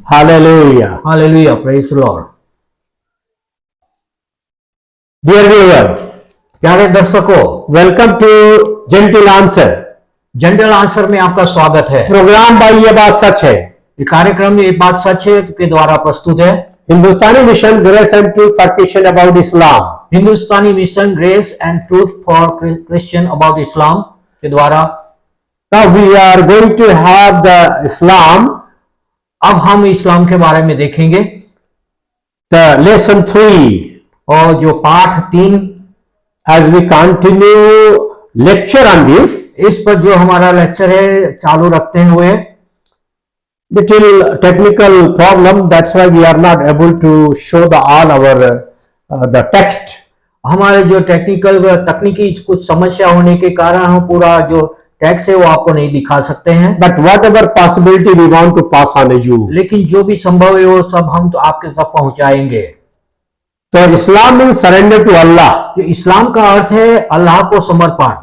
Hallelujah. Hallelujah. Praise the Lord. Dear viewer, प्यारे दर्शकों, welcome to Gentle Answer. General answer में आपका स्वागत है। प्रोग्राम बाई ये बात सच है। ये कार्यक्रम ये बात सच है के द्वारा प्रस्तुत है। Hindustani mission grace and truth for Christian about Islam. Hindustani mission grace and truth for Christian about Islam के द्वारा। Now we are going to have the Islam. अब हम इस्लाम के बारे में देखेंगे। The lesson 3. और जो पाठ 3, as we continue lecture on this, इस पर जो हमारा लेक्चर है चालू रखते हुए, little technical problem, that's why we are not able to show all our the text. हमारे जो तकनीकी कुछ समस्या होने के कारण हम पूरा जो टेक्स्ट है वो आपको नहीं दिखा सकते हैं। But whatever possibility we want to pass on you. लेकिन जो भी संभव है वो सब हम तो आपके तक पहुंचाएंगे। So Islam means surrender to Allah. जो इस्लाम का अर्थ है अल्लाह को समर्पण।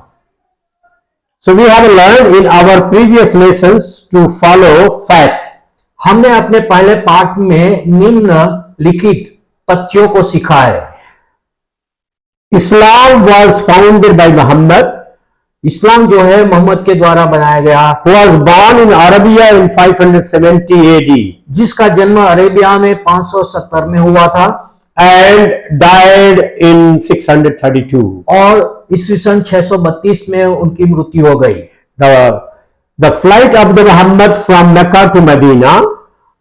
So we have learned in our previous lessons to follow facts. हमने अपने पहले पाठ में निम्नलिखित तथ्यों को सीखा है। Islam was founded by Muhammad. इस्लाम जो है मोहम्मद के द्वारा बनाया गया। Who was born in Arabia in 570 AD. जिसका जन्म अरेबिया में 570 में हुआ था। And died in 632. और ईस्वी सन 632 में उनकी मृत्यु हो गई। The flight of the Muhammad from Mecca to Medina.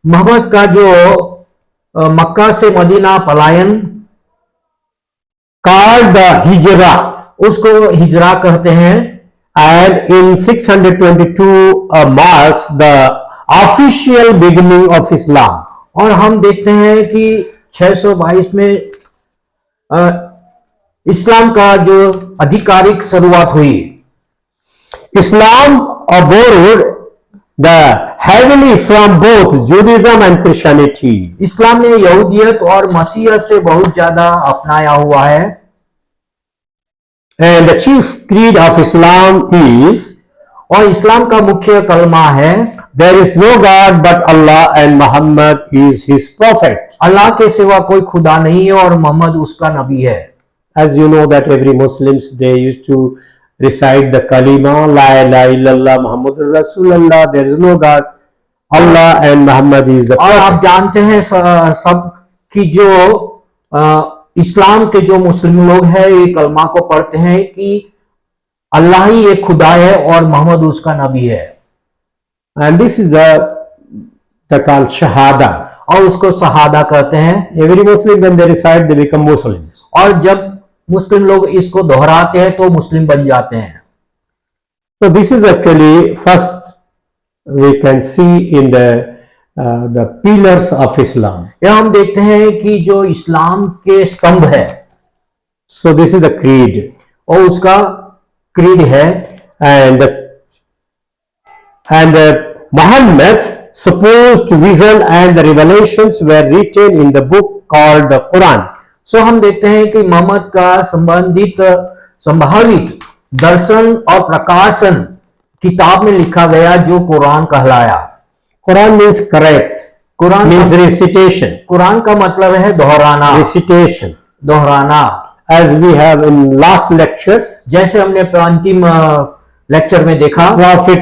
Mohammad का जो मक्का से मदीना पलायन, called the Hijra. उसको हिजरा कहते हैं। And in 622 marks the official beginning of Islam. और हम देखते हैं कि 622 में इस्लाम का जो आधिकारिक शुरुआत हुई। Islam borrowed the heavily from both Judaism and Christianity. इस्लाम ने यहूदियत और मसीहत से बहुत ज्यादा अपनाया हुआ है। And the chief creed of Islam is, और इस्लाम का मुख्य कलमा है, there is no God but Allah and Muhammad is his prophet. अल्लाह के सिवा कोई खुदा नहीं है और मोहम्मद उसका नबी है। As you know that every Muslims they used to recite the kalima la ilaha illallah Muhammadur Rasulullah, there is no God, Allah and Muhammad is the prophet. और आप जानते हैं सब कि जो इस्लाम के जो मुस्लिम लोग हैं ये कलमा को पढ़ते हैं कि अल्लाह ही एक खुदा है और मोहम्मद उसका नबी है। And this is the called shahada. और उसको शहादा कहते हैं। Every Muslim when they recite they become Muslims. और जब मुस्लिम लोग इसको दोहराते हैं तो मुस्लिम बन जाते हैं। So this is actually first we can see in the pillars of Islam. यह हम देखते हैं कि जो इस्लाम के स्तंभ है। So this is the creed. और उसका क्रीड है। And Muhammad's supposed vision and the revelations were written in the book called the Quran. So हम देखते हैं कि मोहम्मद का संभावित दर्शन और प्रकाशन किताब में लिखा गया जो कुरान कहलाया। Quran means correct. Quran means recitation. Quran का मतलब है दोहराना। Recitation. दोहराना। As we have in last lecture. जैसे हमने अंतिम लेक्चर में देखा। Prophet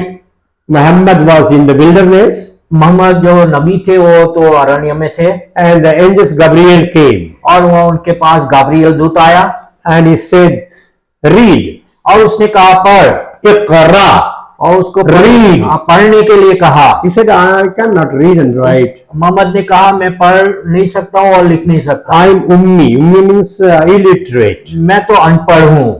Muhammad was in the wilderness. Mohammad जो नबी थे वो तो अरण्य में थे। And the angel Gabriel came. और वो उनके पास गाब्रियल दूत आया। And he said, read. और उसने कहा पढ़। इक़रा. और उसको read. पढ़ने के लिए कहा। He said, I cannot read and write. Mohammad ने कहा मैं पढ़ नहीं सकता हूँ और लिख नहीं सकता। I am ummi. Ummi means illiterate. मैं तो अनपढ़ हूँ।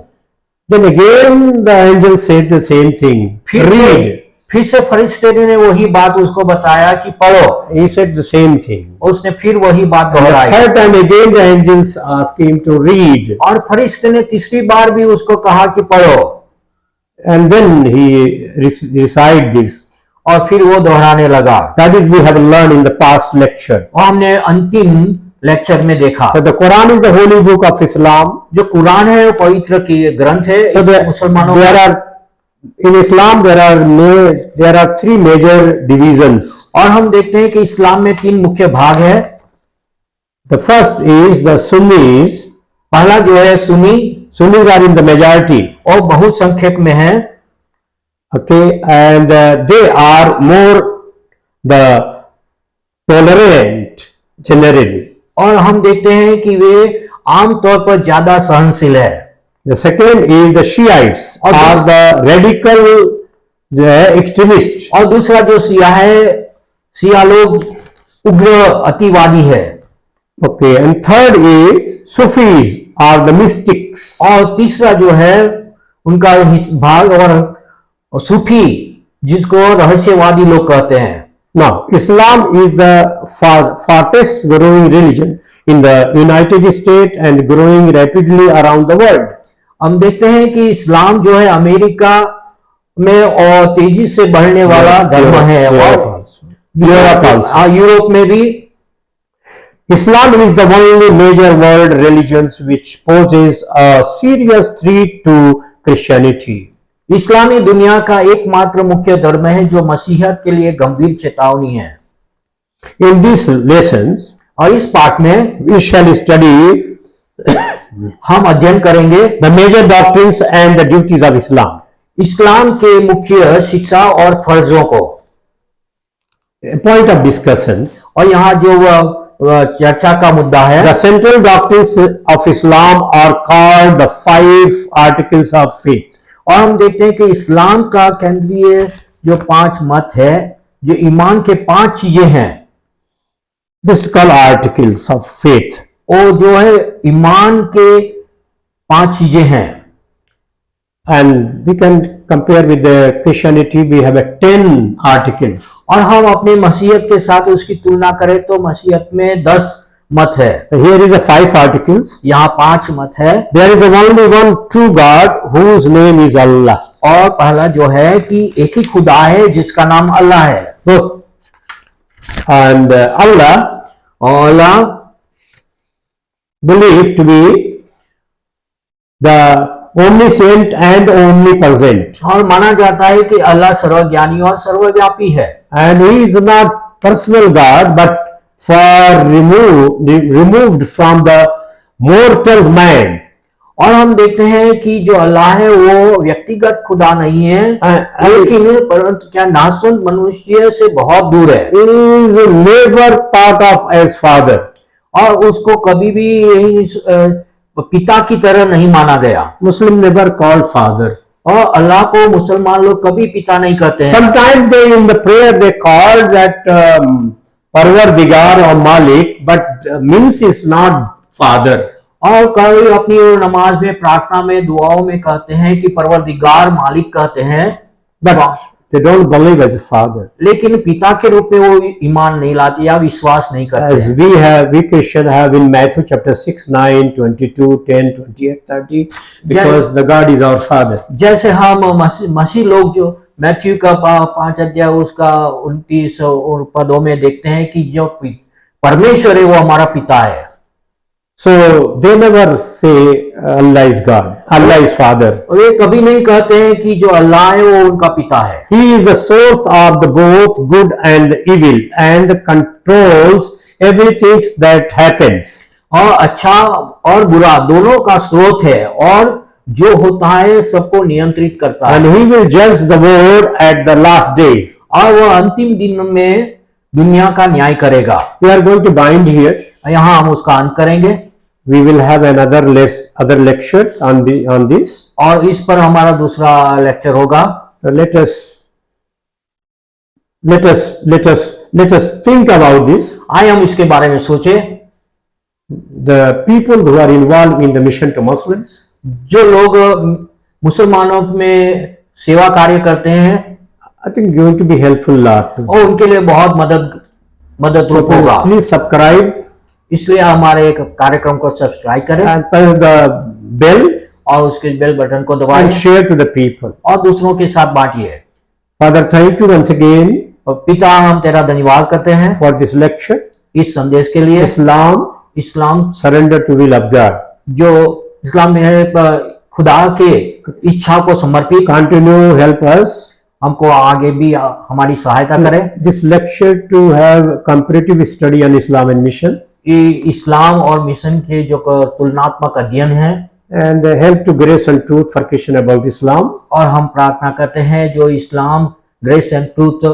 Then again the angel said the same thing. Read. फिर से फरिश्ते ने वही बात उसको बताया कि पढ़ो। He said the same thing. उसने फिर वही बात दोहराई। Third time again the angels asked him to read. और फरिश्ते ने तीसरी बार भी उसको कहा कि पढ़ो। And then he recited this. और फिर वो दोहराने लगा। That is we have learned in the past lecture. और हमने अंतिम लेक्चर में देखा। So the Quran is the holy book of Islam. जो कुरान है वो पवित्र की ग्रंथ है। So मुसलमानों there are In Islam, there are three major divisions. और हम देखते हैं कि इस्लाम में 3 मुख्य भाग है। The first is the Sunnis. पहला जो है Sunni, Sunnis are in the majority. और बहुत संख्यक में है। Okay, and they are more the tolerant generally. और हम देखते हैं कि वे आमतौर पर ज्यादा सहनशील है। The second is the Shiites, are the radical extremists. और दूसरा जो शिया है, शिया लोग उग्र अतिवादी है। Okay, and third is Sufis, are the mystics. और तीसरा जो है उनका भाग और सूफी, जिसको रहस्यवादी लोग कहते हैं। Now, Islam is the fastest growing religion in the United States and growing rapidly around the world. हम देखते हैं कि इस्लाम जो है अमेरिका में और तेजी से बढ़ने वाला धर्म है, और यूरोप में भी। Islam is the only major world religion which poses a serious threat to Christianity. इस्लामी दुनिया का एकमात्र मुख्य धर्म है जो मसीहत के लिए गंभीर चेतावनी है। In these lessons, और इस पाठ में we shall study हम अध्ययन करेंगे the major doctrines and the duties of Islam. इस्लाम के मुख्य शिक्षा और फर्जों को। A point of discussions. और यहाँ जो चर्चा का मुद्दा है, The central doctrines of Islam are called the 5 articles of faith. और हम देखते हैं कि इस्लाम का केंद्रीय जो 5 मत है, जो ईमान के 5 चीजें हैं, This is called articles of faith. वो जो है ईमान के 5 चीजें हैं। And we can compare with the Christianity, we have a 10 articles. और हम अपनी मसीहत के साथ उसकी तुलना करें तो मसीहत में 10 मत है। So here is the 5 articles. यहाँ 5 मत है। There is only one true God whose name is Allah. और पहला जो है कि एक ही खुदा है जिसका नाम अल्लाह है। So, and Allah believed to be the omniscient and omnipresent. और माना जाता है कि अल्लाह सर्वज्ञानी और सर्वव्यापी है। And he is not personal God but far removed from the mortal man. और हम देखते हैं कि जो अल्लाह है वो व्यक्तिगत खुदा नहीं है, लेकिन परंतु क्या नासवंत मनुष्य से बहुत दूर है। He is never thought of as father. और उसको कभी भी पिता की तरह नहीं माना गया। Muslim never called father. और अल्लाह को मुसलमान लोग कभी पिता नहीं कहते हैं। Sometimes they in the prayer they call that Parvardigar or Malik, but means is not father. और कभी अपनी नमाज में, प्रार्थना में, दुआओं में कहते हैं कि परवरदिगार, मालिक कहते हैं, But they don't believe as a father. लेकिन पिता के रूप में वो ईमान नहीं लाते या विश्वास नहीं करते। As we Christian have in Matthew chapter 6, 9, 22, 10, 28, 30, because the God is our father. जैसे हम मसीह लोग जो मैथ्यू का 5 अध्याय उसका 29 पदों में देखते हैं कि जो परमेश्वर है वो हमारा पिता है। So they never say Allah is God, Allah is father. और ये कभी नहीं कहते हैं कि जो अल्लाह है वो उनका पिता है। He is the source of the both good and evil and controls everything that happens. और अच्छा और बुरा दोनों का स्रोत है और जो होता है सबको नियंत्रित करता है। And he will judge the world at the last day. और वो अंतिम दिन में दुनिया का न्याय करेगा। We are going to bind here. यहाँ हम उसका अंत करेंगे। We will have other lectures on this. और इस पर हमारा दूसरा लेक्चर होगा। Let us think about this. आइए हम इसके बारे में सोचें। The people who are involved in the mission to Muslims, जो लोग मुसलमानों में सेवा कार्य करते हैं, I think going to be helpful lot. और उनके लिए बहुत मदद रूप होगा। Please subscribe. इसलिए हमारे एक कार्यक्रम को सब्सक्राइब करें And press the bell और उसके बेल बटन को दबाएं and share to the people. और दूसरों के साथ बांटिए। Father, thank you once again और पिता, हम तेरा धन्यवाद करते हैं for this lecture. इस संदेश के लिए। Islam Islam surrender to will of God. जो इस्लाम में है खुदा के इच्छा को समर्पित continue, help us. हमको आगे भी हमारी सहायता करें। This lecture to have comparative study on Islam and mission ये इस्लाम और मिशन के जो तुलनात्मक अध्ययन है, and help to grace and truth for question about Islam. और हम प्रार्थना करते हैं जो इस्लाम ग्रेस एंड ट्रूथ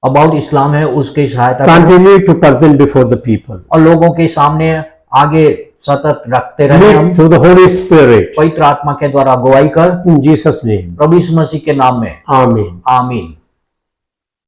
अबाउट इस्लाम है उसकी सहायता करें Continue to present before the people. और लोगों के सामने आगे सतत रखते रहे हम Lead through the Holy Spirit. पवित्र आत्मा के द्वारा अगुवाई कर In Jesus' name. प्रभु यीशु मसीह के नाम में Amen. आमीन।